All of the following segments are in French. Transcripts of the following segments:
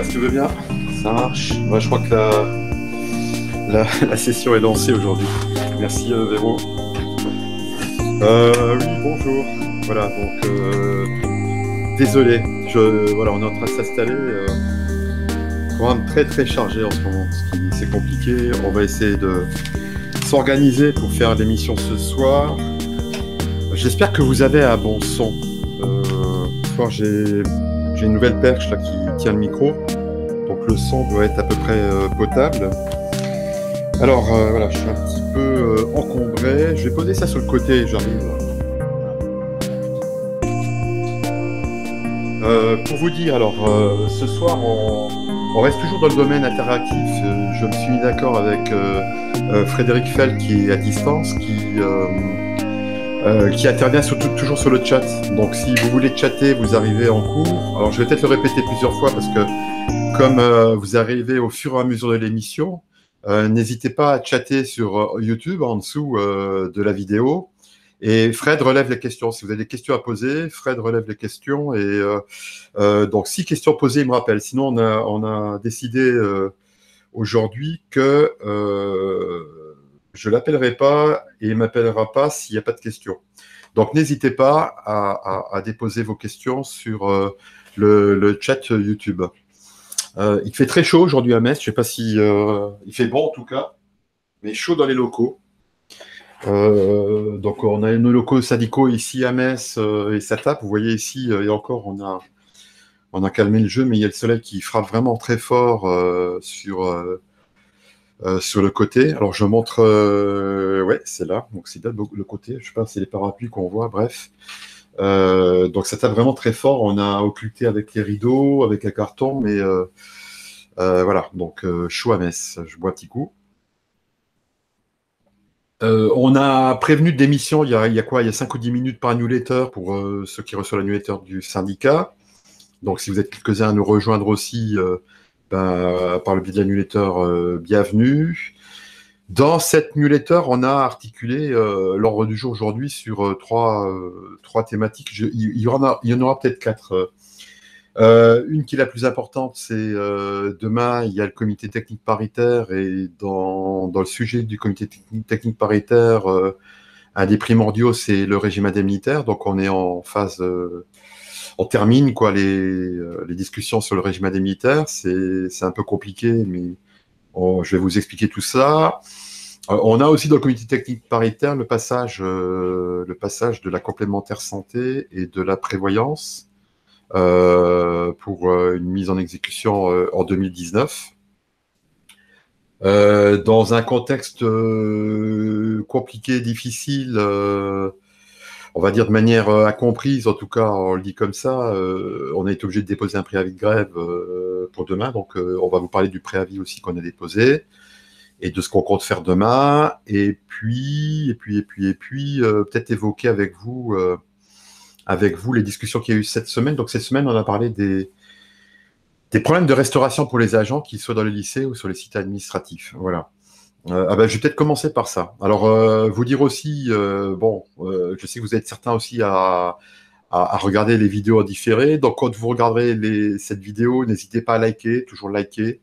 Ouais, si tu veux bien, ça marche. Moi, je crois que la session est lancée aujourd'hui. Merci Véro. Oui, bonjour. Voilà, donc désolé, voilà, on est en train de s'installer. Programme très très chargé en ce moment, c'est compliqué. On va essayer de s'organiser pour faire l'émission ce soir. J'espère que vous avez un bon son. Ce soir, j'ai une nouvelle perche là, qui tient le micro. Donc le son doit être à peu près potable. Alors voilà, je suis un petit peu encombré. Je vais poser ça sur le côté, j'arrive. Pour vous dire, alors ce soir, on reste toujours dans le domaine interactif. Je me suis mis d'accord avec Frédéric Fell qui est à distance, qui intervient toujours sur le chat. Donc si vous voulez chatter, vous arrivez en cours. Alors je vais peut-être le répéter plusieurs fois parce que comme vous arrivez au fur et à mesure de l'émission, n'hésitez pas à chatter sur YouTube en dessous de la vidéo. Et Fred relève les questions. Si vous avez des questions à poser, Fred relève les questions. Et donc, si questions posées, il me rappelle. Sinon, on a décidé aujourd'hui que je ne l'appellerai pas et il ne m'appellera pas s'il n'y a pas de questions. Donc, n'hésitez pas à déposer vos questions sur le chat YouTube. Il fait très chaud aujourd'hui à Metz. Je ne sais pas si il fait bon en tout cas, mais chaud dans les locaux. Donc on a nos locaux syndicaux ici à Metz et ça tape. Vous voyez ici, et encore on a calmé le jeu, mais il y a le soleil qui frappe vraiment très fort sur le côté. Alors je montre, ouais, c'est là, donc c'est là le côté. Je sais pas, c'est les parapluies qu'on voit. Bref, donc ça tape vraiment très fort. On a occulté avec les rideaux, avec un carton, mais voilà. Donc chaud à Metz. Je bois un petit coup. On a prévenu de démission il y a quoi? Il y a 5 ou 10 minutes par newsletter pour ceux qui reçoivent la newsletter du syndicat. Donc, si vous êtes quelques-uns à nous rejoindre aussi par le biais de la newsletter, bienvenue. Dans cette newsletter, on a articulé l'ordre du jour aujourd'hui sur trois thématiques. Il y en aura peut-être 4. Une qui est la plus importante, c'est demain, il y a le comité technique paritaire et dans le sujet du comité technique paritaire, un des primordiaux, c'est le régime indemnitaire. Donc, on est en phase, on termine quoi les discussions sur le régime indemnitaire. C'est un peu compliqué, mais je vais vous expliquer tout ça. On a aussi dans le comité technique paritaire le passage de la complémentaire santé et de la prévoyance. Pour une mise en exécution en 2019. Dans un contexte compliqué, difficile, on va dire de manière incomprise, en tout cas, on le dit comme ça, on a été obligé de déposer un préavis de grève pour demain. Donc, on va vous parler du préavis aussi qu'on a déposé et de ce qu'on compte faire demain. Et puis peut-être évoquer avec vous les discussions qu'il y a eu cette semaine. Donc, cette semaine, on a parlé des problèmes de restauration pour les agents, qu'ils soient dans le lycée ou sur les sites administratifs. Voilà. Je vais peut-être commencer par ça. Alors, vous dire aussi, je sais que vous êtes certains aussi à regarder les vidéos en différé. Donc, quand vous regarderez cette vidéo, n'hésitez pas à liker, toujours liker.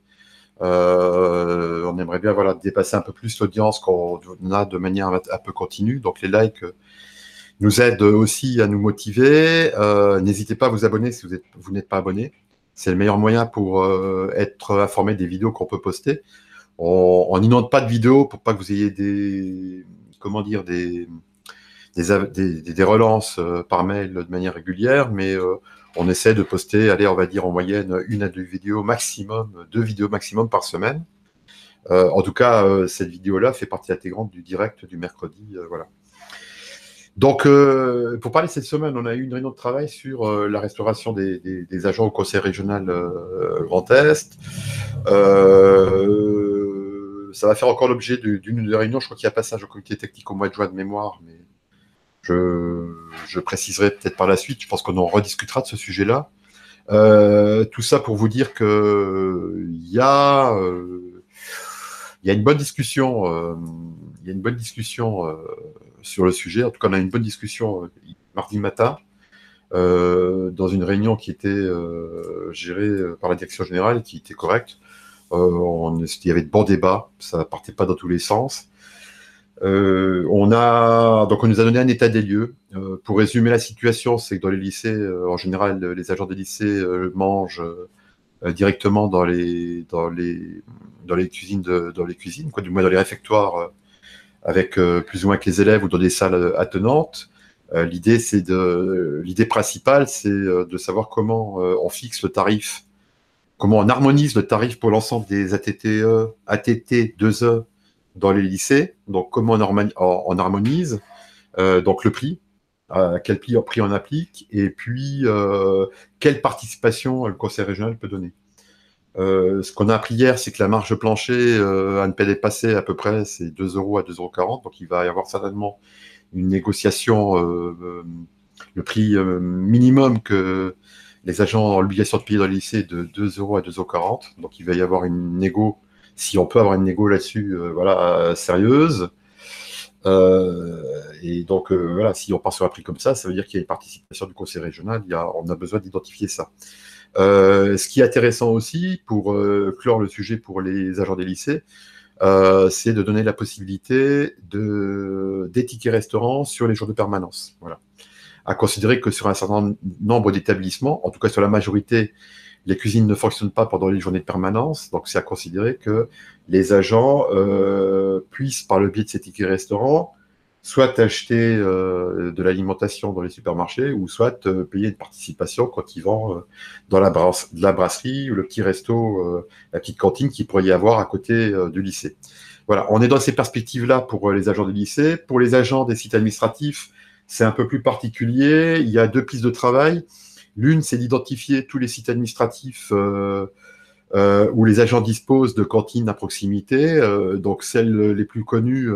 On aimerait bien dépasser un peu plus l'audience qu'on a de manière un peu continue. Donc, les likes nous aide aussi à nous motiver. N'hésitez pas à vous abonner si vous n'êtes pas abonné. C'est le meilleur moyen pour être informé des vidéos qu'on peut poster. On n'inonde pas de vidéos pour pas que vous ayez des relances par mail de manière régulière, mais on essaie de poster, allez, on va dire en moyenne 1 à 2 vidéos maximum, 2 vidéos maximum par semaine. En tout cas, cette vidéo-là fait partie intégrante du direct du mercredi. Voilà. Donc, pour parler de cette semaine, on a eu une réunion de travail sur la restauration des agents au Conseil régional Grand Est. Ça va faire encore l'objet d'une réunion. Je crois qu'il y a passage au comité technique au mois de juin de mémoire, mais je préciserai peut-être par la suite. Je pense qu'on en rediscutera de ce sujet-là. Tout ça pour vous dire qu'il y a une bonne discussion. Il y a une bonne discussion sur le sujet. En tout cas, on a une bonne discussion mardi matin. dans une réunion qui était gérée par la direction générale et qui était correcte. Il y avait de bons débats, ça partait pas dans tous les sens. Donc on nous a donné un état des lieux. Pour résumer la situation, c'est que dans les lycées, en général, les agents des lycées mangent directement dans les cuisines, quoi, du moins dans les réfectoires, avec plus ou moins avec les élèves ou dans des salles attenantes. L'idée principale, c'est de savoir comment on fixe le tarif, comment on harmonise le tarif pour l'ensemble des ATTE, ATT 2E dans les lycées. Donc comment on harmonise donc le prix, quel prix on applique, et puis quelle participation le conseil régional peut donner. Ce qu'on a appris hier, c'est que la marge plancher à ne pas dépasser à peu près, c'est 2 euros à 2,40 €. Donc il va y avoir certainement une négociation, le prix minimum que les agents ont l'obligation de payer dans le lycée de 2 euros à 2,40 €. Donc il va y avoir une négo, si on peut avoir une négo là-dessus, voilà, sérieuse. Et donc voilà, si on part sur un prix comme ça veut dire qu'il y a une participation du conseil régional, on a besoin d'identifier ça. Ce qui est intéressant aussi, pour clore le sujet pour les agents des lycées, c'est de donner la possibilité des tickets restaurants sur les jours de permanence. Voilà. À considérer que sur un certain nombre d'établissements, en tout cas sur la majorité, les cuisines ne fonctionnent pas pendant les journées de permanence. Donc c'est à considérer que les agents puissent, par le biais de ces tickets restaurants, soit acheter de l'alimentation dans les supermarchés, ou soit payer une participation quand ils vont dans la brasserie ou le petit resto, la petite cantine qu'il pourrait y avoir à côté du lycée. Voilà, on est dans ces perspectives-là pour les agents des lycées. Pour les agents des sites administratifs, c'est un peu plus particulier. Il y a 2 pistes de travail. L'une, c'est d'identifier tous les sites administratifs où les agents disposent de cantines à proximité. Donc, celles les plus connues,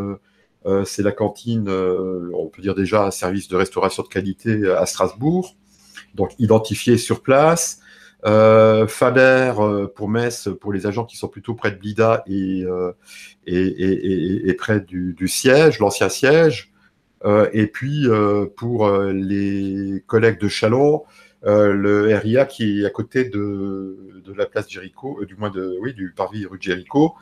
c'est la cantine, on peut dire déjà, un service de restauration de qualité à Strasbourg. Donc, identifier sur place. Faber pour Metz, pour les agents qui sont plutôt près de Blida et près du siège, l'ancien siège. Et puis, pour les collègues de Châlons, le RIA qui est à côté de la place Jéricho, du parvis rue de Jéricho.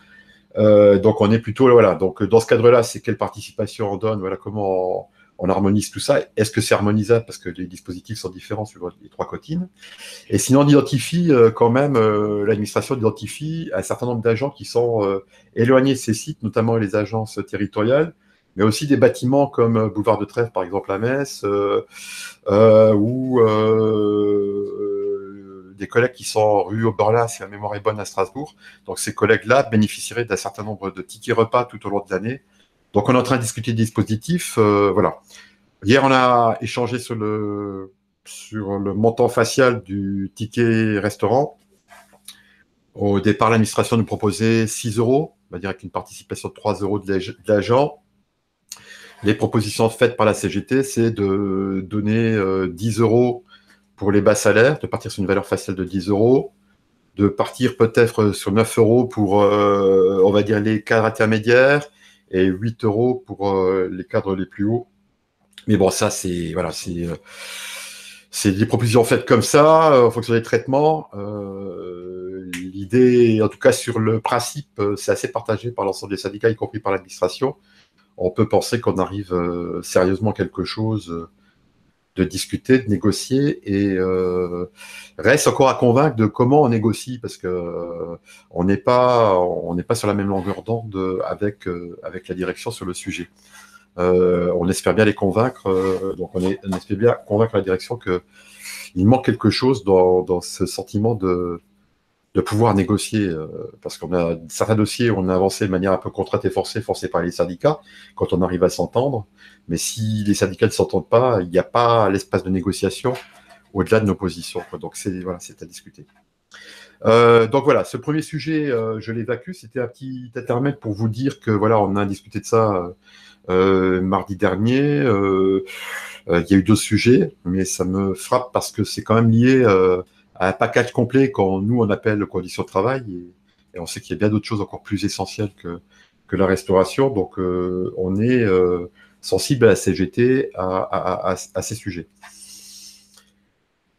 Donc, on est plutôt, voilà. Donc, dans ce cadre-là, c'est quelle participation on donne, voilà, comment on harmonise tout ça. Est-ce que c'est harmonisable parce que les dispositifs sont différents sur les 3 cantines? Et sinon, on identifie quand même, l'administration identifie un certain nombre d'agents qui sont éloignés de ces sites, notamment les agences territoriales, mais aussi des bâtiments comme Boulevard de Trèves, par exemple, à Metz, ou des collègues qui sont rue Oberlin, si la mémoire est bonne, à Strasbourg. Donc, ces collègues-là bénéficieraient d'un certain nombre de tickets repas tout au long de l'année. Donc, on est en train de discuter des dispositifs. Voilà. Hier, on a échangé sur le montant facial du ticket restaurant. Au départ, l'administration nous proposait 6 euros, on va dire avec une participation de 3 euros de l'agent. Les propositions faites par la CGT, c'est de donner 10 euros pour les bas salaires, de partir sur une valeur faciale de 10 euros, de partir peut-être sur 9 euros pour, on va dire, les cadres intermédiaires, et 8 euros pour les cadres les plus hauts. Mais bon, ça, c'est des propositions faites comme ça, en fonction des traitements. L'idée, en tout cas sur le principe, c'est assez partagé par l'ensemble des syndicats, y compris par l'administration. On peut penser qu'on arrive sérieusement à quelque chose de discuter, de négocier, et reste encore à convaincre de comment on négocie, parce que on n'est pas sur la même longueur d'onde avec la direction sur le sujet. On espère bien les convaincre, donc on espère bien convaincre la direction qu'il manque quelque chose dans ce sentiment de pouvoir négocier, parce qu'on a certains dossiers où on a avancé de manière un peu contrainte et forcée par les syndicats, quand on arrive à s'entendre, mais si les syndicats ne s'entendent pas, il n'y a pas l'espace de négociation au-delà de nos positions, quoi. Donc c'est à discuter. Donc voilà, ce premier sujet, je l'évacue, c'était un petit intermède pour vous dire que voilà, on a discuté de ça mardi dernier. Il y a eu 2 sujets, mais ça me frappe parce que c'est quand même lié à un package complet quand nous on appelle conditions de travail, et on sait qu'il y a bien d'autres choses encore plus essentielles que la restauration. Donc on est sensible à la CGT à ces sujets.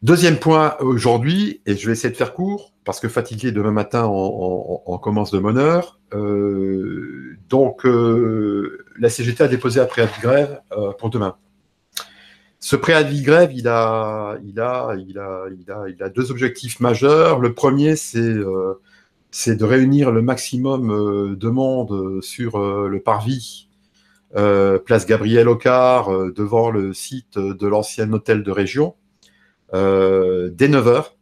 Deuxième point aujourd'hui, et je vais essayer de faire court, parce que fatigué demain matin, on commence de bonne heure. La CGT a déposé un préavis de grève pour demain. Ce préavis de grève, il a deux objectifs majeurs. Le premier, c'est de réunir le maximum de monde sur le parvis, place Gabriel Ocard, devant le site de l'ancien hôtel de région, dès 9 heures.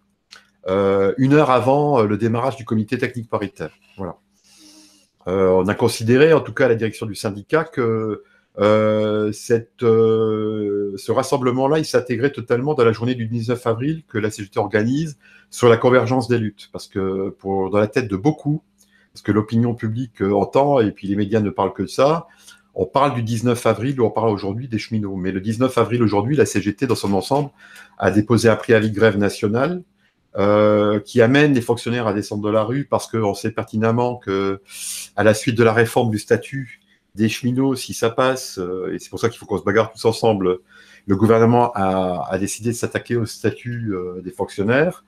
1 heure avant le démarrage du comité technique paritaire. Voilà. On a considéré, en tout cas la direction du syndicat, que ce rassemblement-là, il s'intégrait totalement dans la journée du 19 avril que la CGT organise sur la convergence des luttes. Parce que dans la tête de beaucoup, parce que l'opinion publique entend, et puis les médias ne parlent que de ça, on parle du 19 avril ou on parle aujourd'hui des cheminots. Mais le 19 avril aujourd'hui, la CGT dans son ensemble a déposé un préavis de grève national qui amène les fonctionnaires à descendre de la rue parce qu'on sait pertinemment que à la suite de la réforme du statut des cheminots, si ça passe, et c'est pour ça qu'il faut qu'on se bagarre tous ensemble, le gouvernement a décidé de s'attaquer au statut des fonctionnaires,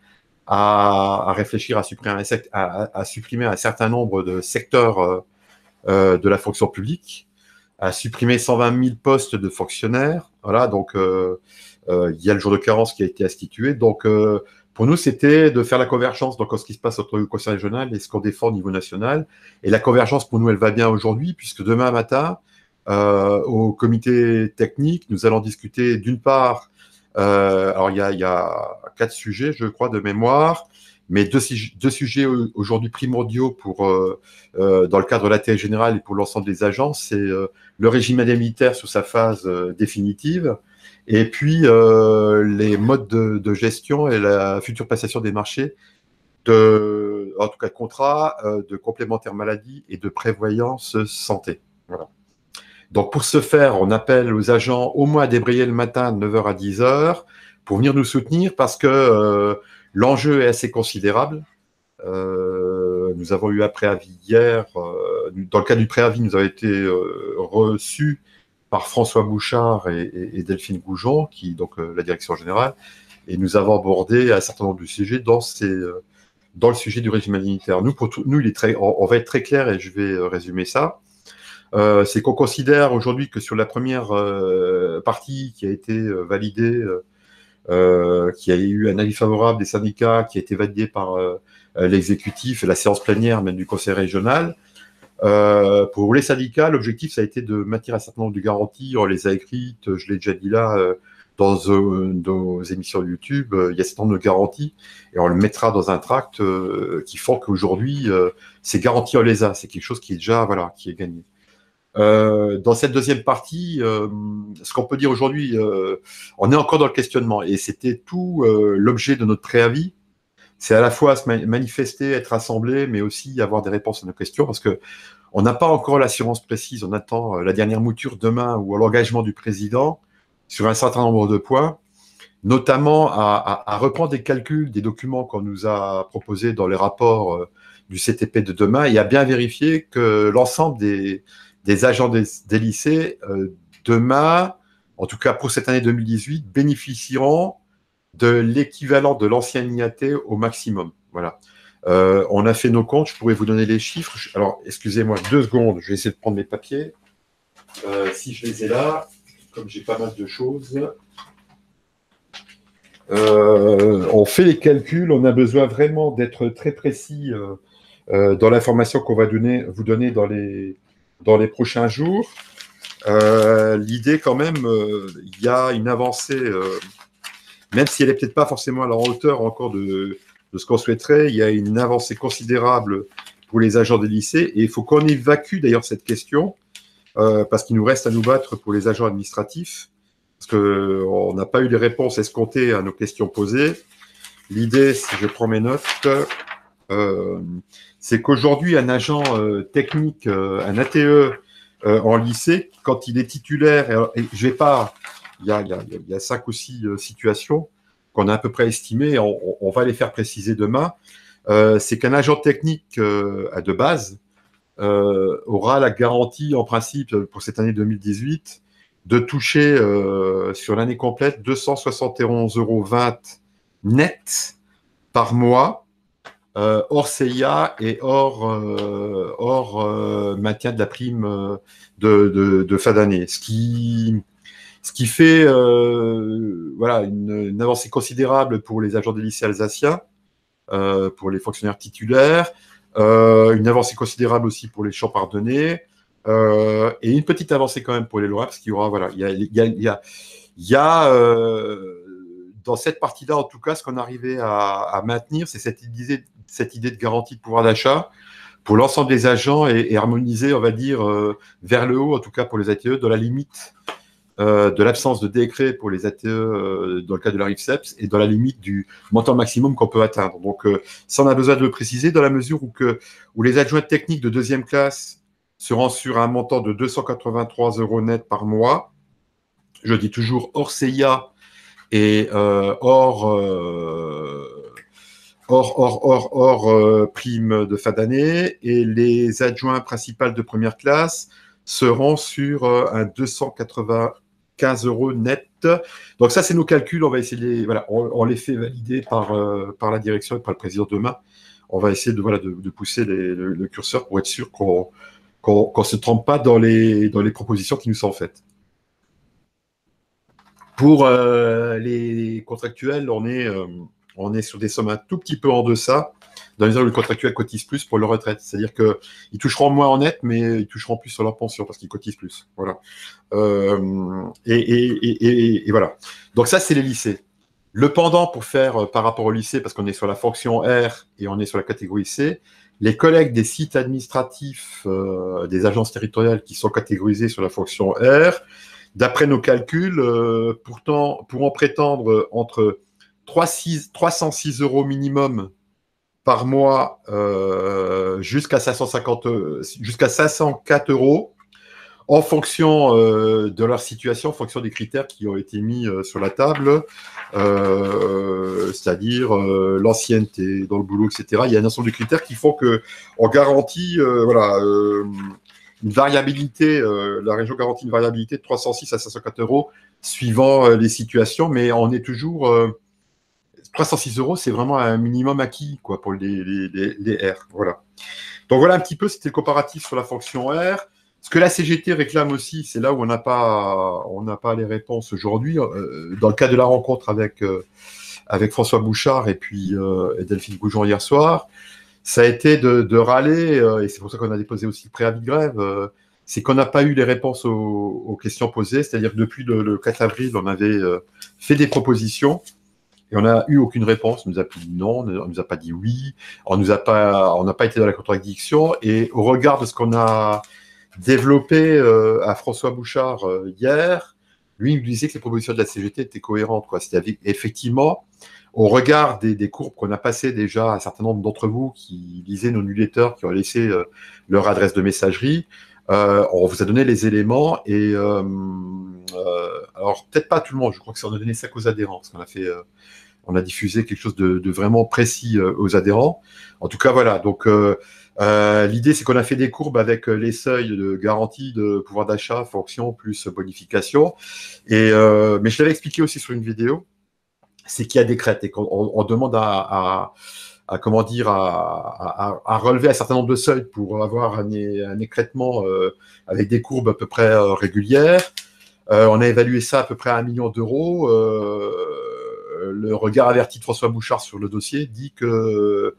à réfléchir à supprimer un certain nombre de secteurs de la fonction publique, à supprimer 120 000 postes de fonctionnaires. Voilà, donc il y a le jour de carence qui a été institué. Donc pour nous, c'était de faire la convergence donc ce qui se passe entre le conseil régional et ce qu'on défend au niveau national. Et la convergence, pour nous, elle va bien aujourd'hui, puisque demain matin, au comité technique, nous allons discuter d'une part, alors il y a 4 sujets, je crois, de mémoire, mais deux sujets aujourd'hui primordiaux dans le cadre de l'intérêt général et pour l'ensemble des agences, c'est le régime indemnitaire sous sa phase définitive, et puis les modes de gestion et la future passation des marchés, en tout cas de contrats, de complémentaires maladie et de prévoyance santé. Voilà. Donc pour ce faire, on appelle aux agents au moins à débrayer le matin de 9h à 10h pour venir nous soutenir parce que l'enjeu est assez considérable. Nous avons eu un préavis hier. Dans le cas du préavis, nous avons été reçus par François Bouchard et Delphine Goujon, donc la direction générale, et nous avons abordé un certain nombre de sujets dans le sujet du régime indemnitaire. Nous, on va être très clair et je vais résumer ça. C'est qu'on considère aujourd'hui que sur la première partie qui a été validée, qui a eu un avis favorable des syndicats, qui a été validé par l'exécutif et la séance plénière même du conseil régional, pour les syndicats, l'objectif, ça a été de maintenir un certain nombre de garanties. On les a écrites, je l'ai déjà dit là, dans nos émissions de YouTube. Il y a un certain nombre de garanties et on le mettra dans un tract qui font qu'aujourd'hui, ces garanties, on les a. C'est quelque chose qui est déjà, voilà, qui est gagné. Dans cette deuxième partie, ce qu'on peut dire aujourd'hui, on est encore dans le questionnement et c'était tout l'objet de notre préavis. C'est à la fois se manifester, être assemblé, mais aussi avoir des réponses à nos questions, parce que on n'a pas encore l'assurance précise. On attend la dernière mouture demain ou l'engagement du président sur un certain nombre de points, notamment à reprendre des calculs des documents qu'on nous a proposés dans les rapports du CTP de demain et à bien vérifier que l'ensemble des agents des lycées demain, en tout cas pour cette année 2018, bénéficieront de l'équivalent de l'ancien IAT au maximum. Voilà. On a fait nos comptes, je pourrais vous donner les chiffres. Alors, excusez-moi 2 secondes, je vais essayer de prendre mes papiers. Si je les ai là, comme j'ai pas mal de choses. On fait les calculs, on a besoin vraiment d'être très précis dans l'information qu'on va vous donner dans les prochains jours. L'idée quand même, il y a une avancée, même si elle n'est peut-être pas forcément à la hauteur encore de ce qu'on souhaiterait, il y a une avancée considérable pour les agents des lycées et il faut qu'on évacue d'ailleurs cette question parce qu'il nous reste à nous battre pour les agents administratifs parce qu'on n'a pas eu les réponses escomptées à nos questions posées. L'idée, si je prends mes notes, c'est qu'aujourd'hui, un agent technique, un ATE en lycée, quand il est titulaire, et je vais pas, il y a 5 ou 6 situations qu'on a à peu près estimées, on va les faire préciser demain, c'est qu'un agent technique de base aura la garantie, en principe, pour cette année 2018, de toucher sur l'année complète 271,20 € net par mois, hors CIA et hors maintien de la prime de fin d'année. Ce qui fait voilà, une avancée considérable pour les agents des lycées alsaciens, pour les fonctionnaires titulaires, une avancée considérable aussi pour les champs pardonnés, et une petite avancée quand même pour les Lorrains, parce qu'il y aura, voilà, il y a dans cette partie-là, en tout cas, ce qu'on arrivait à maintenir, c'est cette idée de garantie de pouvoir d'achat pour l'ensemble des agents et harmoniser, on va dire, vers le haut, en tout cas pour les ATE, dans la limite de l'absence de décret pour les ATE dans le cas de la RIFSEPS et dans la limite du montant maximum qu'on peut atteindre. Donc, ça, on a besoin de le préciser dans la mesure où les adjoints techniques de deuxième classe seront sur un montant de 283 € net par mois. Je dis toujours hors CIA et hors prime de fin d'année. Et les adjoints principaux de première classe seront sur un 295 € net. Donc ça, c'est nos calculs. On va essayer de les, voilà, on les fait valider par la direction et par le président demain. On va essayer de pousser le curseur pour être sûr qu'on ne se trompe pas dans les propositions qui nous sont faites. Pour les contractuels, on est sur des sommes un tout petit peu en deçà, dans les mesure où les contractuels cotisent plus pour leur retraite. C'est-à-dire qu'ils toucheront moins en net, mais ils toucheront plus sur leur pension parce qu'ils cotisent plus. Voilà. Et voilà. Donc ça, c'est les lycées. Le pendant pour faire par rapport au lycée, parce qu'on est sur la fonction R et on est sur la catégorie C, les collègues des sites administratifs des agences territoriales qui sont catégorisés sur la fonction R, d'après nos calculs, pourront prétendre entre 306 € minimum par mois jusqu'à 504 € en fonction de leur situation, en fonction des critères qui ont été mis sur la table, c'est-à-dire l'ancienneté dans le boulot, etc. Il y a un ensemble de critères qui font qu'on garantit une variabilité, la région garantit une variabilité de 306 à 504 € suivant les situations, mais on est toujours 306 €, c'est vraiment un minimum acquis quoi, pour les R. Voilà. Donc voilà un petit peu, c'était le comparatif sur la fonction R. Ce que la CGT réclame aussi, c'est là où on n'a pas les réponses aujourd'hui. Dans le cas de la rencontre avec François Bouchard et puis Delphine Goujon hier soir, ça a été de râler, et c'est pour ça qu'on a déposé aussi le préavis de grève, c'est qu'on n'a pas eu les réponses aux questions posées, c'est-à-dire que depuis le 4 avril, on avait fait des propositions, et on n'a eu aucune réponse. On nous a dit non, on ne nous a pas dit oui, on n'a pas été dans la contradiction, et au regard de ce qu'on a développé à François Bouchard hier, lui, il nous disait que les propositions de la CGT étaient cohérentes, quoi. C'est-à-dire, effectivement, au regard des courbes qu'on a passées déjà, un certain nombre d'entre vous qui lisaient nos newsletters, qui ont laissé leur adresse de messagerie, on vous a donné les éléments et alors peut-être pas tout le monde, je crois que ça on a donné ça qu'aux adhérents, parce qu'on a fait, on a diffusé quelque chose de vraiment précis aux adhérents. En tout cas, voilà. Donc l'idée, c'est qu'on a fait des courbes avec les seuils de garantie de pouvoir d'achat, fonction plus bonification. Et mais je l'avais expliqué aussi sur une vidéo, c'est qu'il y a des crêtes et qu'on demande à relever un certain nombre de seuils pour avoir un écrêtement avec des courbes à peu près régulières. On a évalué ça à peu près à 1 million d'euros. Le regard averti de François Bouchard sur le dossier dit que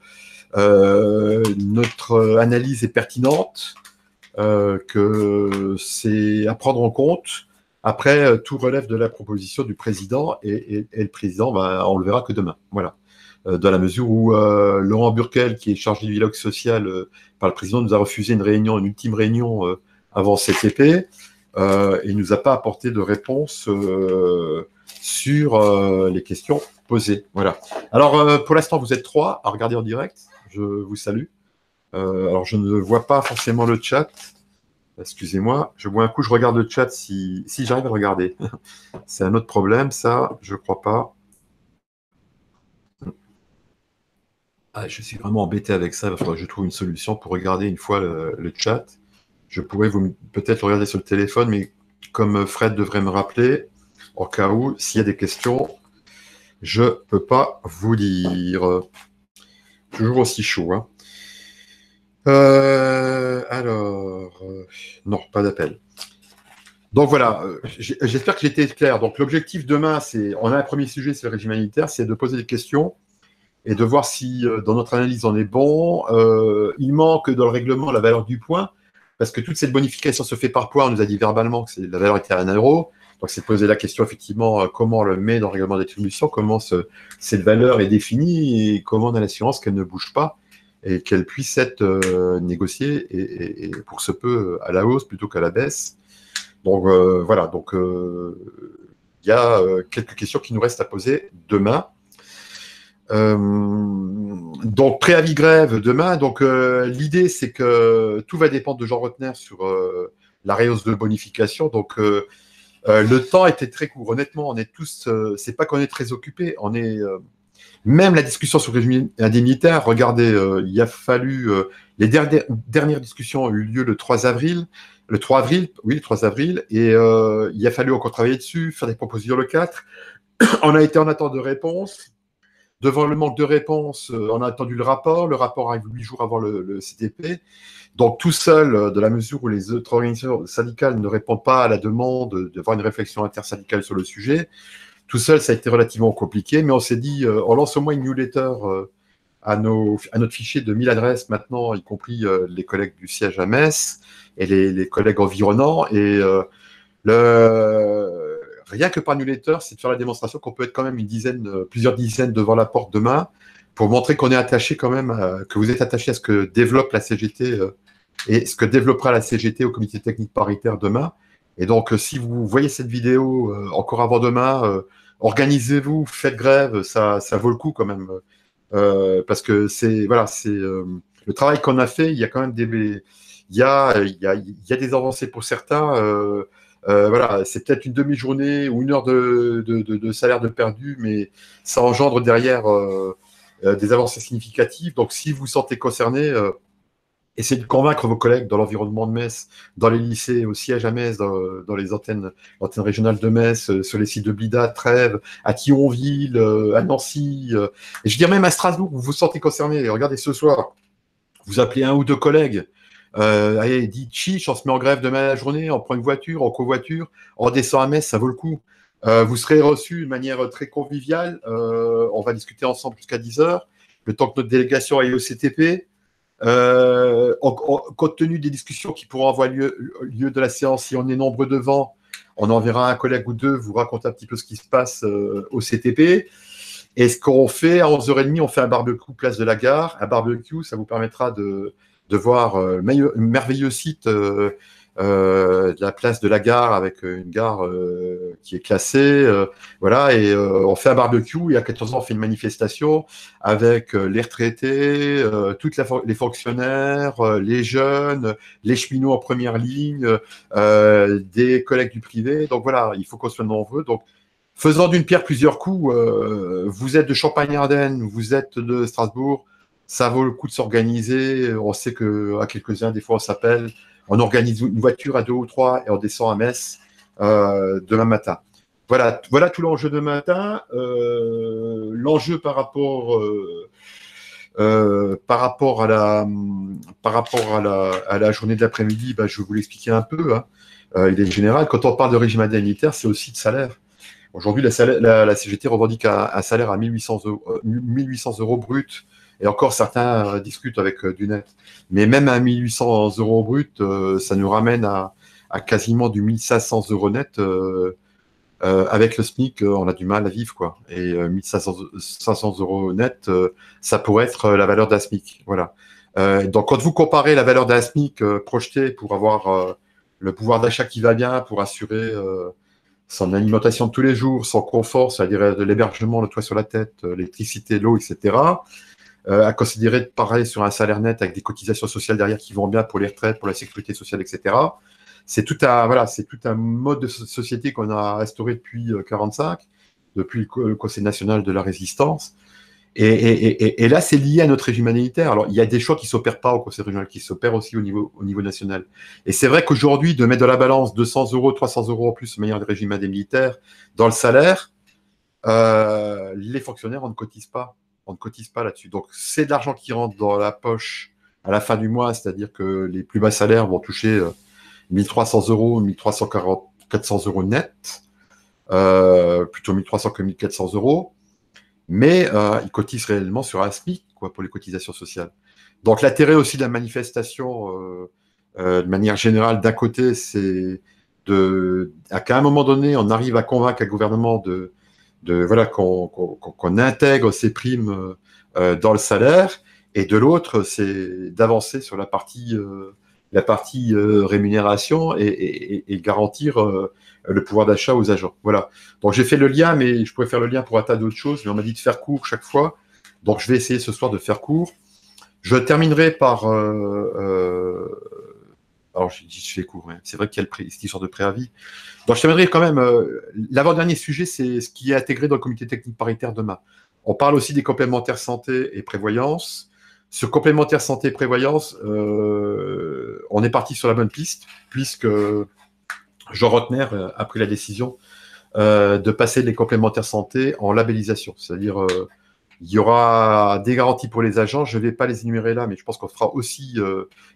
notre analyse est pertinente, que c'est à prendre en compte. Après, tout relève de la proposition du président et le président, on le verra que demain. Voilà. Dans la mesure où Laurent Burkel, qui est chargé du dialogue social par le président, nous a refusé une ultime réunion avant cet été, et il ne nous a pas apporté de réponse sur les questions posées. Voilà. Alors, pour l'instant, vous êtes 3 à regarder en direct. Je vous salue. Alors, je ne vois pas forcément le chat. Excusez-moi, je bois un coup, je regarde le chat si j'arrive à le regarder. C'est un autre problème, ça, je crois pas. Ah, je suis vraiment embêté avec ça, il va falloir que je trouve une solution pour regarder une fois le chat. Je pourrais peut-être le regarder sur le téléphone, mais comme Fred devrait me rappeler, au cas où, s'il y a des questions, Je peux pas vous dire. Toujours aussi chaud. Hein. Non, pas d'appel. Donc voilà, j'espère que j'ai été clair. Donc l'objectif demain, on a un premier sujet, c'est le régime humanitaire, c'est de poser des questions et de voir si dans notre analyse on est bon. Il manque dans le règlement la valeur du point, parce que toute cette bonification se fait par point. On nous a dit verbalement que la valeur était à 1 euro. Donc c'est de poser la question effectivement comment on le met dans le règlement d'attribution, comment cette valeur est définie et comment on a l'assurance qu'elle ne bouge pas et qu'elle puisse être négociée et pour ce peu à la hausse plutôt qu'à la baisse. Donc voilà, donc il y a quelques questions qui nous restent à poser demain. Donc préavis grève demain. Donc l'idée c'est que tout va dépendre de Jean Rottner sur la réhausse de bonification. Donc le temps était très court. Honnêtement, on est tous. C'est pas qu'on est très occupés. On est même la discussion sur le régime indemnitaire. Regardez, il a fallu les dernières discussions ont eu lieu le 3 avril. Le 3 avril, oui, le 3 avril, et il a fallu encore travailler dessus, faire des propositions le 4. On a été en attente de réponse. Devant le manque de réponse, on a attendu le rapport. Le rapport arrive 8 jours avant le CTP. Donc, tout seul, de la mesure où les autres organisations syndicales ne répondent pas à la demande de voir une réflexion intersyndicale sur le sujet, tout seul, ça a été relativement compliqué. Mais on s'est dit, on lance au moins une newsletter à notre fichier de 1000 adresses maintenant, y compris les collègues du siège à Metz et les collègues environnants. Et rien que par newsletter, c'est de faire la démonstration qu'on peut être quand même plusieurs dizaines devant la porte demain pour montrer qu'on est attaché quand même, que vous êtes attaché à ce que développe la CGT et ce que développera la CGT au comité technique paritaire demain. Et donc, si vous voyez cette vidéo encore avant demain, organisez-vous, faites grève, ça vaut le coup quand même. Parce que c'est le travail qu'on a fait, il y a quand même il y a des avancées pour certains. Voilà, c'est peut-être une demi-journée ou une heure de salaire de perdu, mais ça engendre derrière des avancées significatives. Donc, si vous vous sentez concerné, essayez de convaincre vos collègues dans l'environnement de Metz, dans les lycées, au siège à Metz, dans les antennes régionales de Metz, sur les sites de Blida, Trèves, à Thionville, à Nancy, et je dirais même à Strasbourg, vous vous sentez concerné. Et regardez, ce soir, vous appelez un ou deux collègues, allez, dites chiche, on se met en grève demain la journée, on prend une voiture, en covoiture, on descend à Metz, ça vaut le coup. Vous serez reçus de manière très conviviale, on va discuter ensemble jusqu'à 10h, le temps que notre délégation aille au CTP. Compte tenu des discussions qui pourront avoir lieu de la séance, si on est nombreux devant, on enverra un collègue ou deux vous raconter un petit peu ce qui se passe au CTP. Et ce qu'on fait à 11h30, on fait un barbecue place de la gare. Un barbecue, ça vous permettra de voir le merveilleux site de la place de la gare avec une gare qui est classée. Voilà, et on fait un barbecue et à 14h, on fait une manifestation avec les retraités, les fonctionnaires, les jeunes, les cheminots en première ligne, des collègues du privé. Donc voilà, il faut qu'on soit nombreux. Donc, faisant d'une pierre plusieurs coups, vous êtes de Champagne-Ardenne, vous êtes de Strasbourg, ça vaut le coup de s'organiser. On sait qu'à quelques-uns, des fois, on s'appelle, on organise une voiture à 2 ou 3 et on descend à Metz demain matin. Voilà tout l'enjeu de matin. L'enjeu par rapport à la journée de l'après-midi, je vais vous l'expliquer un peu. Hein. Il est général. Quand on parle de régime indemnitaire, c'est aussi de salaire. Aujourd'hui, la CGT revendique un salaire à 1800 euros brut. Et encore, certains discutent avec du net. Mais même à 1800 euros brut, ça nous ramène à quasiment du 1500 euros net. Avec le SMIC, on a du mal à vivre, quoi. Et 1500 euros net, ça pourrait être la valeur d'un SMIC. Voilà. Donc, quand vous comparez la valeur d'un SMIC projeté pour avoir le pouvoir d'achat qui va bien, pour assurer son alimentation de tous les jours, son confort, c'est-à-dire de l'hébergement, le toit sur la tête, l'électricité, l'eau, etc., à considérer de pareil sur un salaire net avec des cotisations sociales derrière qui vont bien pour les retraites, pour la sécurité sociale, etc. C'est tout un mode de société qu'on a restauré depuis 1945, depuis le Conseil national de la résistance. Et là, c'est lié à notre régime indemnitaire. Alors, il y a des choix qui ne s'opèrent pas au Conseil régional, qui s'opèrent aussi au niveau national. Et c'est vrai qu'aujourd'hui, de mettre dans la balance 200 euros, 300 euros en plus de manière de régime indemnitaire dans le salaire, les fonctionnaires, on ne cotise pas. On ne cotise pas là-dessus. Donc, c'est de l'argent qui rentre dans la poche à la fin du mois, c'est-à-dire que les plus bas salaires vont toucher 1300 euros, 1340, 400 euros net, plutôt 1300 que 1400 euros, mais ils cotisent réellement sur un SMIC, quoi, pour les cotisations sociales. Donc, l'intérêt aussi de la manifestation, de manière générale, d'un côté, c'est qu'à un moment donné, on arrive à convaincre un gouvernement voilà, qu'on intègre ces primes dans le salaire, et de l'autre, c'est d'avancer sur la partie rémunération et garantir le pouvoir d'achat aux agents. Voilà. Donc j'ai fait le lien, mais je pourrais faire le lien pour un tas d'autres choses, mais on m'a dit de faire court chaque fois. Donc je vais essayer ce soir de faire court. Je terminerai par... alors je fais court, hein. C'est vrai qu'il y a cette histoire de préavis. Donc je terminerai quand même... l'avant-dernier sujet, c'est ce qui est intégré dans le comité technique paritaire demain. On parle aussi des complémentaires santé et prévoyance. Sur complémentaire santé et prévoyance, on est parti sur la bonne piste, puisque Jean Rotner a pris la décision de passer les complémentaires santé en labellisation. C'est-à-dire, il y aura des garanties pour les agents. Je ne vais pas les énumérer là, mais je pense qu'on fera aussi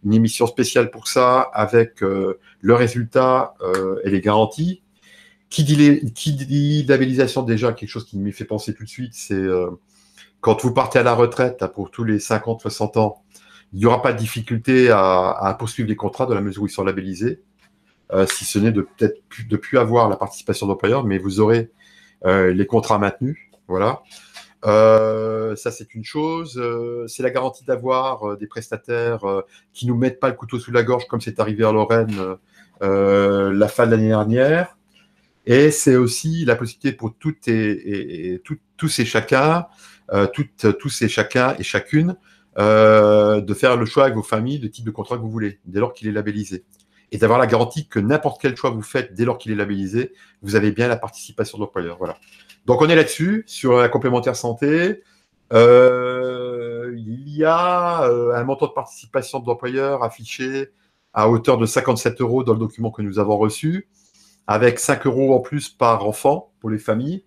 une émission spéciale pour ça, avec le résultat et les garanties. Qui dit labellisation, déjà, quelque chose qui m'y fait penser tout de suite, c'est... quand vous partez à la retraite, pour tous les 50, 60 ans, il n'y aura pas de difficulté à poursuivre les contrats dans la mesure où ils sont labellisés, si ce n'est peut-être de plus avoir la participation d'employeur, mais vous aurez les contrats maintenus. Voilà. Ça, c'est une chose. C'est la garantie d'avoir des prestataires qui ne nous mettent pas le couteau sous la gorge, comme c'est arrivé en Lorraine la fin de l'année dernière. Et c'est aussi la possibilité pour tous et chacun, tous et chacun et chacune, de faire le choix avec vos familles, le type de contrat que vous voulez, dès lors qu'il est labellisé. Et d'avoir la garantie que n'importe quel choix vous faites, dès lors qu'il est labellisé, vous avez bien la participation de l'employeur. Voilà. Donc on est là-dessus, sur la complémentaire santé. Il y a un montant de participation de l'employeur affiché à hauteur de 57 € dans le document que nous avons reçu, avec 5 € en plus par enfant pour les familles.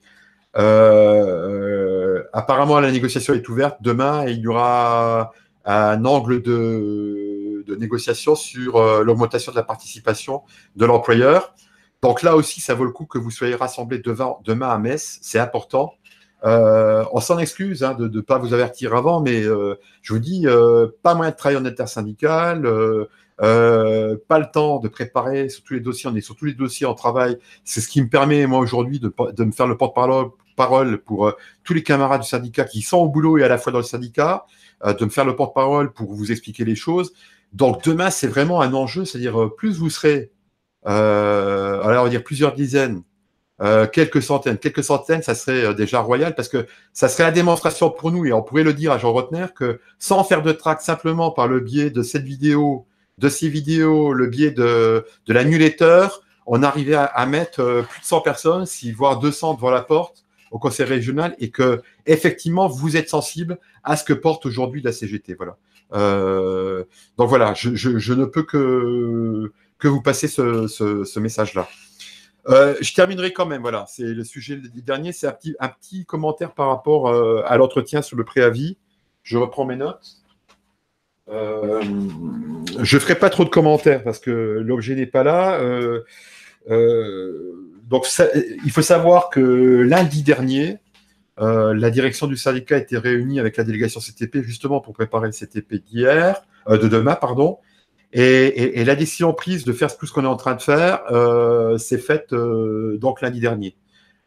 Apparemment, la négociation est ouverte demain et il y aura un angle de négociation sur l'augmentation de la participation de l'employeur. Donc là aussi, ça vaut le coup que vous soyez rassemblés demain à Metz, c'est important. On s'en excuse de ne pas vous avertir avant, mais je vous dis, pas moyen de travailler en intersyndical, pas le temps de préparer sur tous les dossiers, on est sur tous les dossiers en travail. C'est ce qui me permet, moi, aujourd'hui, de me faire le porte-parole pour tous les camarades du syndicat qui sont au boulot et à la fois dans le syndicat, de me faire le porte-parole pour vous expliquer les choses. Donc demain, c'est vraiment un enjeu, c'est-à-dire plus vous serez, alors on va dire plusieurs dizaines, quelques centaines, ça serait déjà royal, parce que ça serait la démonstration pour nous, et on pourrait le dire à Jean Rotner, que sans faire de trac, simplement par le biais de cette vidéo, de ces vidéos, le biais de la newsletter, on arrivait à mettre plus de 100 personnes, voire 200 devant la porte au conseil régional, et que effectivement vous êtes sensible à ce que porte aujourd'hui la CGT. Voilà. Donc voilà, je ne peux que vous passer ce message-là. Je terminerai quand même, voilà, c'est le sujet dernier, c'est un petit commentaire par rapport à l'entretien sur le préavis. Je reprends mes notes. Je ne ferai pas trop de commentaires parce que l'objet n'est pas là. Donc, il faut savoir que lundi dernier, la direction du syndicat était réunie avec la délégation CTP justement pour préparer le CTP de demain, pardon. Et la décision prise de faire tout ce qu'on est en train de faire s'est faite donc lundi dernier.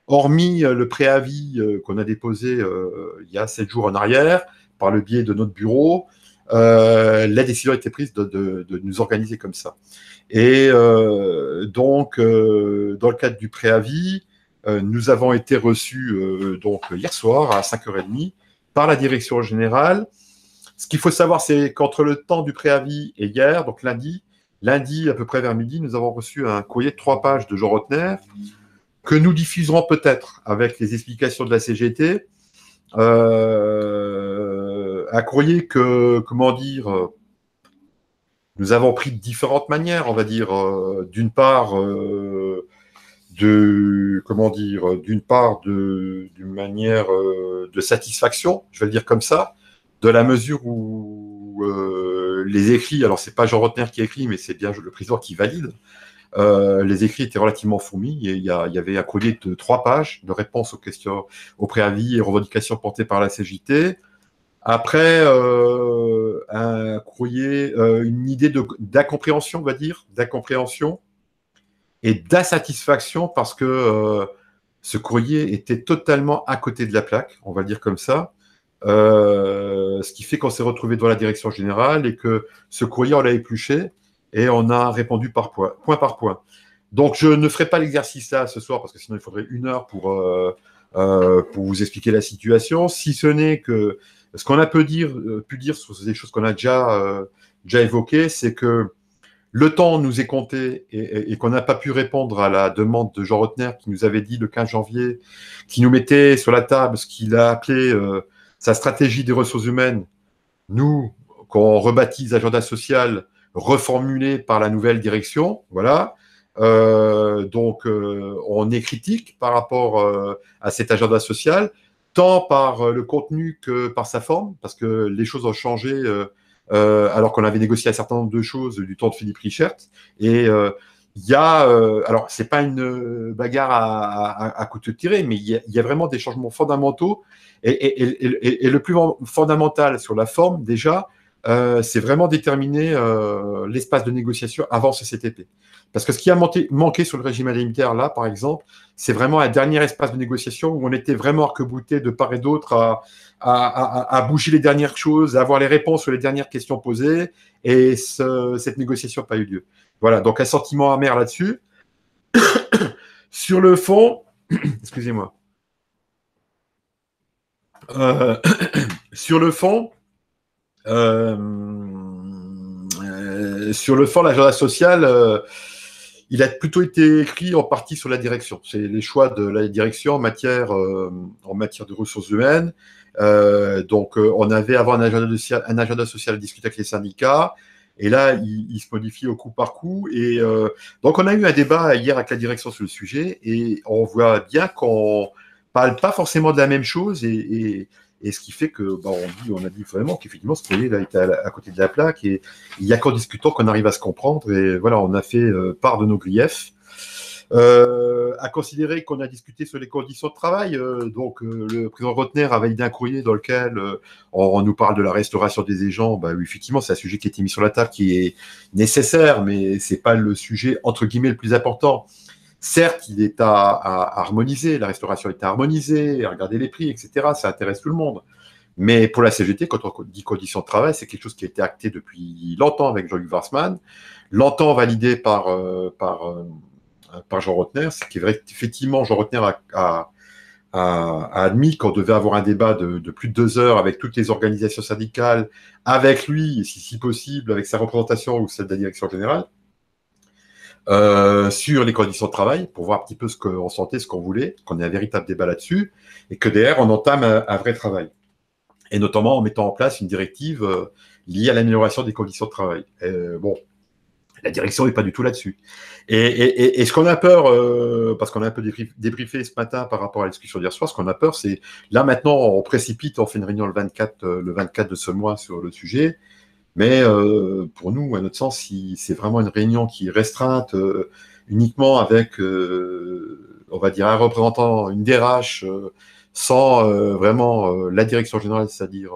Hormis le préavis qu'on a déposé il y a 7 jours en arrière, par le biais de notre bureau, la décision a été prise de nous organiser comme ça. Et donc, dans le cadre du préavis, nous avons été reçus donc hier soir à 5h30 par la direction générale. Ce qu'il faut savoir, c'est qu'entre le temps du préavis et hier, donc lundi, à peu près vers midi, nous avons reçu un courrier de 3 pages de Jean Rotner que nous diffuserons peut-être avec les explications de la CGT. Un courrier que, comment dire, nous avons pris de différentes manières, on va dire. D'une part, comment dire, d'une part d'une manière de satisfaction, je vais le dire comme ça, de la mesure où les écrits, alors c'est pas Jean Rotner qui écrit, mais c'est bien le président qui valide. Les écrits étaient relativement fourmis. Il y avait un courrier de 3 pages de réponse aux questions, aux préavis et revendications portées par la CGT. Après, un courrier, une idée d'incompréhension, on va dire, d'incompréhension et d'insatisfaction parce que ce courrier était totalement à côté de la plaque, on va le dire comme ça. Ce qui fait qu'on s'est retrouvé devant la direction générale et que ce courrier, on l'a épluché et on a répondu point par point. Donc, je ne ferai pas l'exercice là ce soir parce que sinon il faudrait 1 heure pour vous expliquer la situation. Si ce n'est que ce qu'on a pu dire sur des choses qu'on a déjà évoquées, c'est que le temps nous est compté et qu'on n'a pas pu répondre à la demande de Jean Rotner qui nous avait dit le 15 janvier, qui nous mettait sur la table ce qu'il a appelé sa stratégie des ressources humaines, nous, qu'on rebaptise agenda social, reformulé par la nouvelle direction, voilà. Donc, on est critique par rapport à cet agenda social, tant par le contenu que par sa forme, parce que les choses ont changé alors qu'on avait négocié un certain nombre de choses du temps de Philippe Richert. Et il y a, alors c'est pas une bagarre à couteau tiré, mais il y a vraiment des changements fondamentaux. Et le plus fondamental sur la forme, déjà, c'est vraiment déterminer l'espace de négociation avant ce CTP. Parce que ce qui a manqué sur le régime indemnitaire, là, par exemple, c'est vraiment un dernier espace de négociation où on était vraiment arc-bouté de part et d'autre à bouger les dernières choses, à avoir les réponses sur les dernières questions posées, et cette négociation n'a pas eu lieu. Voilà, donc un sentiment amer là-dessus. Sur le fond, excusez-moi. Sur le fond, l'agenda social, il a plutôt été écrit en partie sur la direction. C'est les choix de la direction en matière de ressources humaines. Donc, on avait avant un agenda social discuté avec les syndicats. Et là, il se modifie au coup par coup. Et donc, on a eu un débat hier avec la direction sur le sujet. Et on voit bien qu'on parle pas forcément de la même chose. Et ce qui fait que on a dit vraiment qu'effectivement, ce projet-là était à côté de la plaque. Et il y a qu'en discutant qu'on arrive à se comprendre. Et voilà, on a fait part de nos griefs. À considérer qu'on a discuté sur les conditions de travail. Donc, le président Rotner a validé un courrier dans lequel on nous parle de la restauration des agents. Oui, effectivement, c'est un sujet qui a été mis sur la table, qui est nécessaire, mais c'est pas le sujet, entre guillemets, le plus important. Certes, il est à harmoniser, la restauration est à harmoniser, à regarder les prix, etc. Ça intéresse tout le monde. Mais pour la CGT, quand on dit conditions de travail, c'est quelque chose qui a été acté depuis longtemps avec Jean-Luc Warsmann, longtemps validé par Jean Rotner. C'est qu'effectivement, Jean Rotner a admis qu'on devait avoir un débat de plus de 2 heures avec toutes les organisations syndicales, avec lui, et si possible, avec sa représentation ou celle de la direction générale, sur les conditions de travail, pour voir un petit peu ce qu'on sentait, ce qu'on voulait, qu'on ait un véritable débat là-dessus, et que derrière, on entame un vrai travail. Et notamment en mettant en place une directive liée à l'amélioration des conditions de travail. Bon, la direction n'est pas du tout là-dessus. Et ce qu'on a peur, parce qu'on a un peu débriefé ce matin par rapport à la discussion d'hier soir, ce qu'on a peur, c'est, là maintenant, on précipite, on fait une réunion le 24 de ce mois sur le sujet, mais pour nous, à notre sens, c'est vraiment une réunion qui est restreinte uniquement avec, on va dire, un représentant, une DRH, sans vraiment la direction générale, c'est-à-dire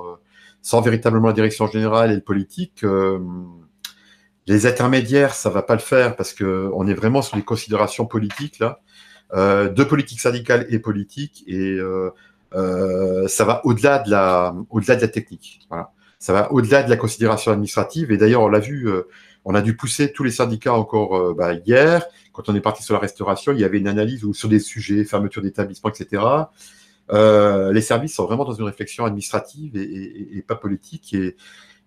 sans véritablement la direction générale et le politique. Les intermédiaires, ça va pas le faire parce que on est vraiment sur les considérations politiques là, de politique syndicale et politique, et ça va au-delà de la technique. Voilà. Ça va au-delà de la considération administrative. Et d'ailleurs, on l'a vu, on a dû pousser tous les syndicats encore hier. Quand on est parti sur la restauration, il y avait une analyse sur des sujets, fermeture d'établissements, etc. Les services sont vraiment dans une réflexion administrative et pas politique.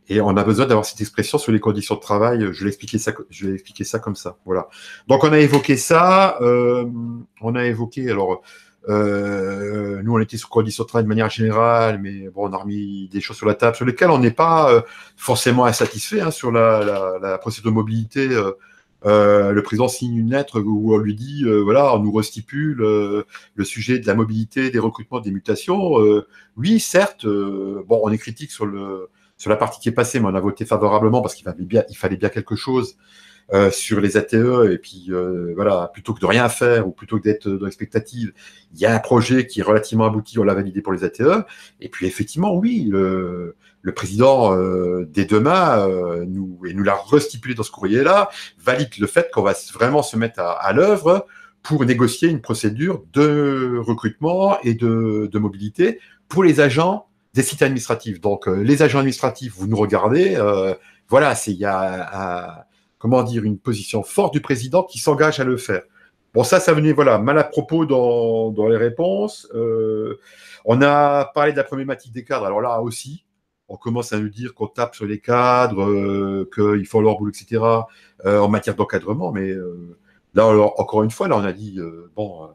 Et on a besoin d'avoir cette expression sur les conditions de travail. Je vais expliquer ça comme ça. Voilà. Donc, on a évoqué ça. On a évoqué, alors, nous, on était sur conditions de travail de manière générale, mais bon, on a remis des choses sur la table sur lesquelles on n'est pas forcément insatisfait, hein, sur la procédure de mobilité. le président signe une lettre où on lui dit, voilà, on nous restipule le sujet de la mobilité, des recrutements, des mutations. Oui, certes, bon, on est critique sur la partie qui est passée, mais on a voté favorablement parce il fallait bien quelque chose sur les ATE, et puis voilà, plutôt que de rien faire ou plutôt que d'être dans l'expectative, il y a un projet qui est relativement abouti, on l'a validé pour les ATE, et puis effectivement, oui, le président, dès demain, nous l'a restipulé dans ce courrier-là, valide le fait qu'on va vraiment se mettre à l'œuvre pour négocier une procédure de recrutement et de mobilité pour les agents des sites administratifs. Donc, les agents administratifs, vous nous regardez, voilà, il y a comment dire, une position forte du président qui s'engage à le faire. Bon, ça venait, voilà, mal à propos dans les réponses. On a parlé de la problématique des cadres. Alors là aussi, on commence à nous dire qu'on tape sur les cadres, qu'ils font leur boulot, etc., en matière d'encadrement. Mais là, alors, encore une fois, là, on a dit, bon,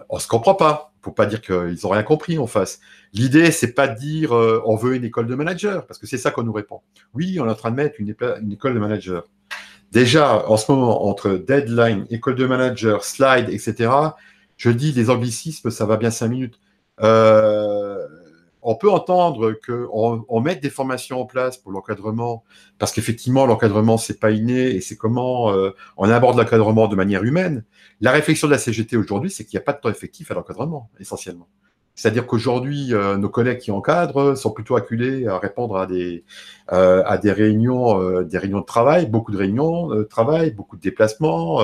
on ne se comprend pas. Il ne faut pas dire qu'ils n'ont rien compris en face. L'idée, c'est pas de dire on veut une école de manager, parce que c'est ça qu'on nous répond. Oui, on est en train de mettre une école de manager. Déjà, en ce moment, entre deadline, école de manager, slide, etc., je dis les anglicismes, ça va bien 5 minutes. On peut entendre qu'on mette des formations en place pour l'encadrement, parce qu'effectivement, l'encadrement, c'est pas inné, et c'est comment on aborde l'encadrement de manière humaine. La réflexion de la CGT aujourd'hui, c'est qu'il n'y a pas de temps effectif à l'encadrement, essentiellement. C'est-à-dire qu'aujourd'hui, nos collègues qui encadrent sont plutôt acculés à répondre à des réunions de travail, beaucoup de réunions de travail, beaucoup de déplacements,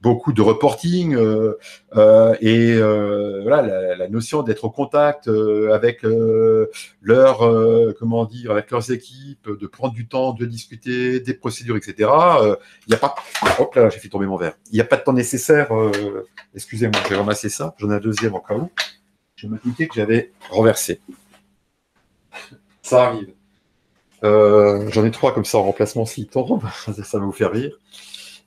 beaucoup de reporting, et voilà, la notion d'être au contact avec comment dire, avec leurs équipes, de prendre du temps, de discuter des procédures, etc. Il n'y a pas. Hop là, j'ai fait tomber mon verre. Il n'y a pas de temps nécessaire. Excusez-moi, je vais ramasser ça. J'en ai un deuxième en cas où. Je me doutais que j'avais renversé. Ça arrive. J'en ai 3 comme ça en remplacement s'il tombe. Ça va vous faire rire.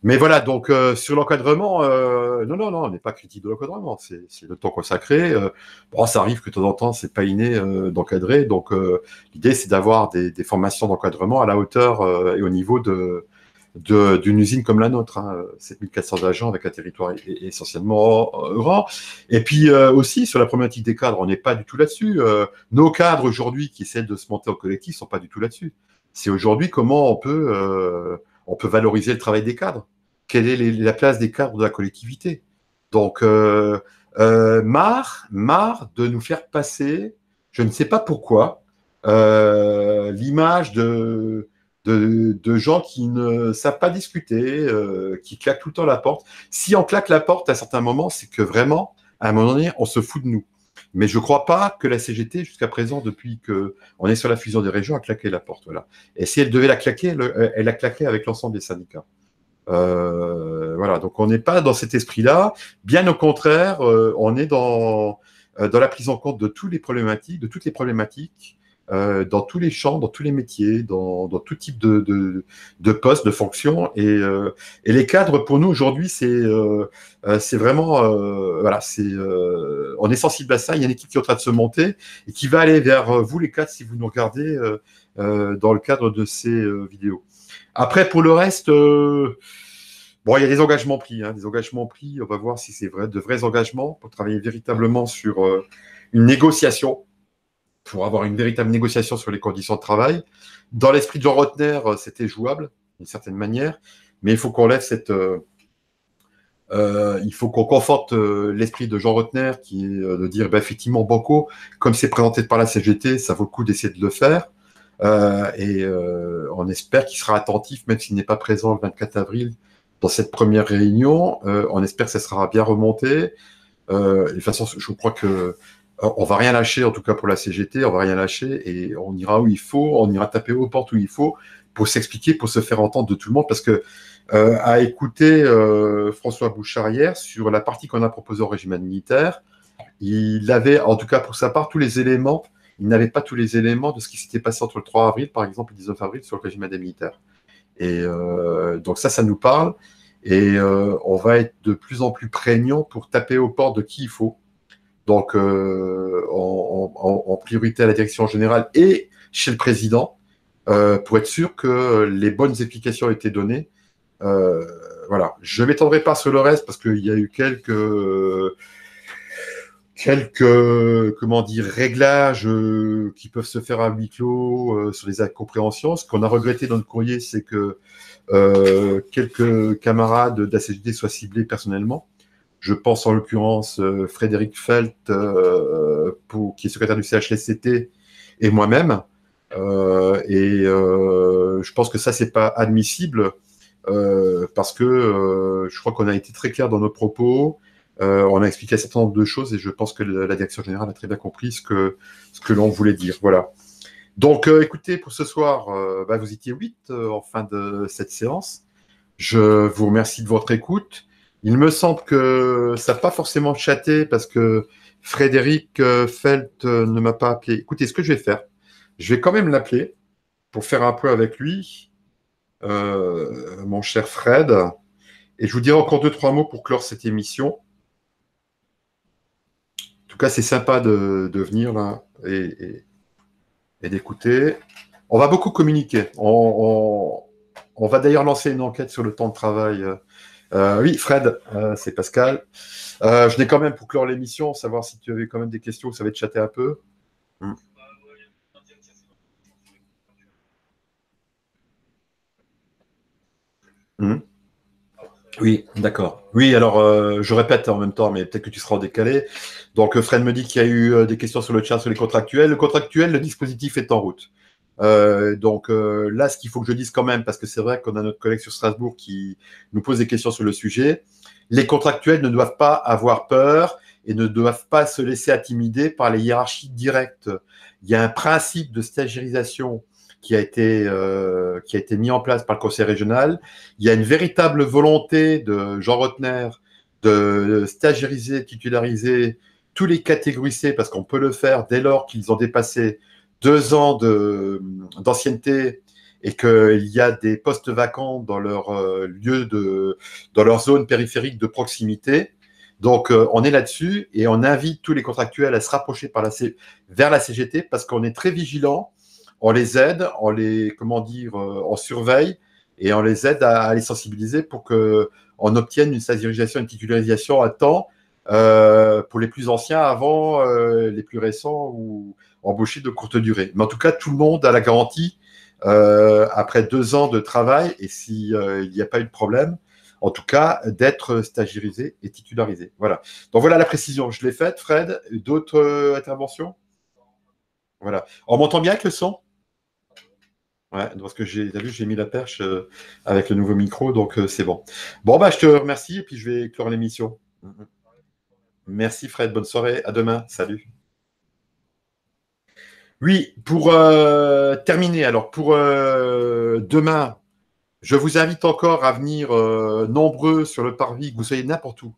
Mais voilà, donc sur l'encadrement, non, on n'est pas critique de l'encadrement. C'est le temps consacré. Bon, ça arrive que de temps en temps, c'est pas inné d'encadrer. Donc l'idée, c'est d'avoir des formations d'encadrement à la hauteur et au niveau d'une usine comme la nôtre, hein, 7400 agents avec un territoire essentiellement grand. Et puis aussi, sur la problématique des cadres, on n'est pas du tout là-dessus. Nos cadres aujourd'hui qui essaient de se monter en collectif ne sont pas du tout là-dessus. C'est aujourd'hui comment on peut valoriser le travail des cadres. Quelle est la place des cadres de la collectivité? Donc, marre de nous faire passer, je ne sais pas pourquoi, l'image de gens qui ne savent pas discuter, qui claquent tout le temps la porte. Si on claque la porte à certains moments, c'est que vraiment, à un moment donné, on se fout de nous. Mais je ne crois pas que la CGT, jusqu'à présent, depuis qu'on est sur la fusion des régions, a claqué la porte. Voilà. Et si elle devait la claquer, elle l'a claqué avec l'ensemble des syndicats. Voilà, donc on n'est pas dans cet esprit-là. Bien au contraire, on est dans la prise en compte de toutes les problématiques, dans tous les champs, dans tous les métiers, dans tout type de postes, de fonctions. Et les cadres, pour nous, aujourd'hui, c'est vraiment... voilà, on est sensible à ça. Il y a une équipe qui est en train de se monter et qui va aller vers vous, les cadres, si vous nous regardez dans le cadre de ces vidéos. Après, pour le reste... bon, il y a des engagements pris. Des engagements pris. On va voir si c'est de vrais engagements pour travailler véritablement sur une négociation, pour avoir une véritable négociation sur les conditions de travail. Dans l'esprit de Jean Rottner, c'était jouable, d'une certaine manière, mais il faut qu'on lève il faut qu'on conforte l'esprit de Jean Rottner, qui est de dire, effectivement, banco, comme c'est présenté par la CGT, ça vaut le coup d'essayer de le faire. Et on espère qu'il sera attentif, même s'il n'est pas présent le 24 avril dans cette première réunion. On espère que ça sera bien remonté. De toute façon, je crois que on va rien lâcher, en tout cas pour la CGT, on va rien lâcher et on ira où il faut, on ira taper aux portes où il faut pour s'expliquer, pour se faire entendre de tout le monde, parce que à écouter François Bouchard hier sur la partie qu'on a proposée au régime militaire, il avait, en tout cas pour sa part, tous les éléments. Il n'avait pas tous les éléments de ce qui s'était passé entre le 3 avril, par exemple, et le 19 avril sur le régime des militaires. Et donc ça nous parle. Et on va être de plus en plus prégnant pour taper aux portes de qui il faut. Donc, en priorité à la direction générale et chez le président, pour être sûr que les bonnes explications ont été données Euh, voilà. Je ne m'étendrai pas sur le reste parce qu'il y a eu comment dire, réglages qui peuvent se faire à huis clos sur les incompréhensions. Ce qu'on a regretté dans le courrier, c'est que quelques camarades d'ACGT soient ciblés personnellement. Je pense en l'occurrence Frédéric Felt, qui est secrétaire du CHSCT, et moi-même. Je pense que ça, c'est pas admissible parce que je crois qu'on a été très clair dans nos propos. On a expliqué un certain nombre de choses et je pense que la direction générale a très bien compris ce que l'on voulait dire. Voilà. Donc, écoutez, pour ce soir, vous étiez 8 en fin de cette séance. Je vous remercie de votre écoute. Il me semble que ça n'a pas forcément chatté parce que Frédéric Felt ne m'a pas appelé. Écoutez, ce que je vais faire, je vais quand même l'appeler pour faire un peu avec lui, mon cher Fred. Et je vous dirai encore 2-3 mots pour clore cette émission. En tout cas, c'est sympa de venir là et d'écouter. On va beaucoup communiquer. On va d'ailleurs lancer une enquête sur le temps de travail. Oui, Fred, c'est Pascal. Je n'ai quand même, pour clore l'émission, savoir si tu avais quand même des questions, ça va te chatter un peu. Oui, d'accord. Oui, alors je répète en même temps, mais peut-être que tu seras en décalé. Donc Fred me dit qu'il y a eu des questions sur le chat sur les contractuels. Le contractuel, le dispositif est en route. Là, ce qu'il faut que je dise quand même, parce que c'est vrai qu'on a notre collègue sur Strasbourg qui nous pose des questions sur le sujet, les contractuels ne doivent pas avoir peur et ne doivent pas se laisser intimider par les hiérarchies directes. Il y a un principe de stagiarisation qui a été mis en place par le conseil régional. Il y a une véritable volonté de Jean Rotner de stagiariser, titulariser tous les catégories C, parce qu'on peut le faire dès lors qu'ils ont dépassé 2 ans d'ancienneté et qu'il y a des postes vacants dans leur dans leur zone périphérique de proximité. Donc, on est là-dessus et on invite tous les contractuels à se rapprocher vers la CGT parce qu'on est très vigilant, on les aide, on surveille et on les aide à les sensibiliser pour qu'on obtienne une stagiarisation, une titularisation à temps pour les plus anciens avant les plus récents ou embauchés de courte durée. Mais en tout cas, tout le monde a la garantie après 2 ans de travail et s'il n'y a pas eu de problème, en tout cas, d'être stagiarisé et titularisé. Voilà. Donc voilà la précision. Je l'ai faite, Fred. D'autres interventions? Voilà. On m'entend bien avec le son? Ouais, parce que t'as vu, j'ai mis la perche avec le nouveau micro, donc c'est bon. Bon, je te remercie et puis je vais clore l'émission. Merci Fred, bonne soirée, à demain, salut. Oui, pour terminer, alors pour demain, je vous invite encore à venir nombreux sur le parvis, que vous soyez n'importe où.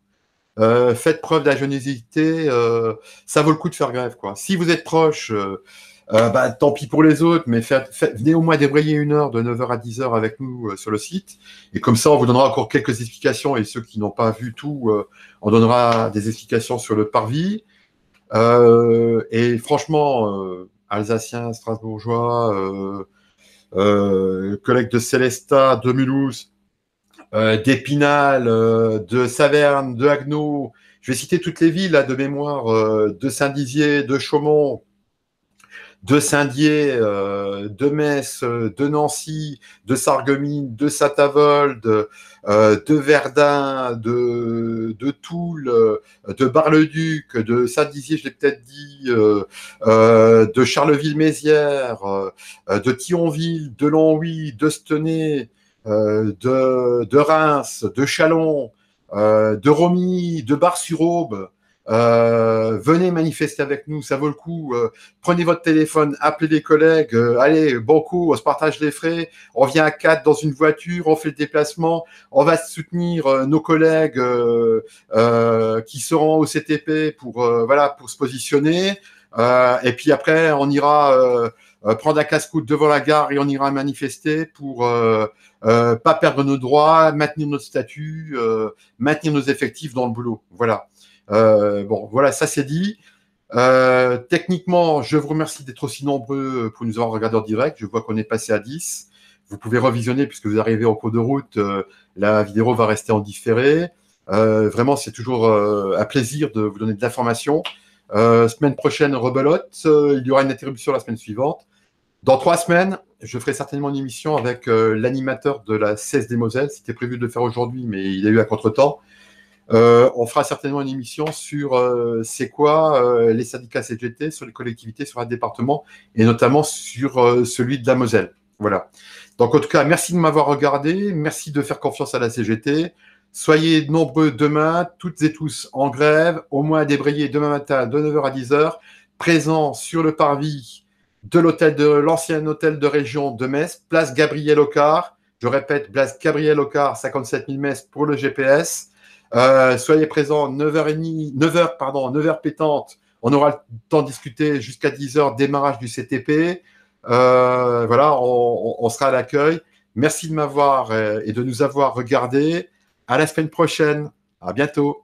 Faites preuve d'ingéniosité, ça vaut le coup de faire grève, quoi. Si vous êtes proche, tant pis pour les autres, mais venez au moins débrayer 1 heure de 9h à 10h avec nous sur le site. Et comme ça, on vous donnera encore quelques explications. Et ceux qui n'ont pas vu tout, on donnera des explications sur le parvis. Et franchement, Alsaciens, Strasbourgeois, collègues de Célestat, de Mulhouse, d'Épinal, de Saverne, de Haguenau. Je vais citer toutes les villes là, de mémoire, de Saint-Dizier, de Chaumont, de Saint-Dié, de Metz, de Nancy, de Sarreguemines, de Saint-Avold, de Verdun, de Toul, de Bar-le-Duc, de Saint-Dizier, je l'ai peut-être dit, de Charleville-Mézières, de Thionville, de Longwy, de Stenay, de Reims, de Châlons, de Romilly, de Bar-sur-Aube. Venez manifester avec nous, ça vaut le coup. Prenez votre téléphone, appelez des collègues. Allez, bon coup, on se partage les frais. On vient à 4 dans une voiture, on fait le déplacement. On va soutenir nos collègues qui seront au CTP pour se positionner. Et puis après, on ira prendre un casse-croûte devant la gare et on ira manifester pour pas perdre nos droits, maintenir notre statut, maintenir nos effectifs dans le boulot. Voilà. Voilà, ça c'est dit. Techniquement, je vous remercie d'être aussi nombreux pour nous avoir regardé en direct. Je vois qu'on est passé à 10. vous pouvez revisionner puisque vous arrivez en cours de route. La vidéo va rester en différé. Vraiment, c'est toujours un plaisir de vous donner de l'information. Semaine prochaine, rebelote. Il y aura une interruption la semaine suivante. Dans 3 semaines, je ferai certainement une émission avec l'animateur de la CESD Moselle. C'était prévu de le faire aujourd'hui, mais il a eu un contretemps. On fera certainement une émission sur c'est quoi les syndicats CGT, sur les collectivités, sur un département, et notamment sur celui de la Moselle. Voilà. Donc, en tout cas, merci de m'avoir regardé. Merci de faire confiance à la CGT. Soyez nombreux demain, toutes et tous en grève, au moins à débrayer demain matin de 9h à 10h, présents sur le parvis de l'ancien hôtel de région de Metz, place Gabriel Ocard. Je répète, place Gabriel Ocard, 57 000 Metz pour le GPS. Soyez présents 9h pétante. On aura le temps de discuter jusqu'à 10h, démarrage du CTP. Voilà, on sera à l'accueil. Merci de m'avoir et de nous avoir regardés. À la semaine prochaine. À bientôt.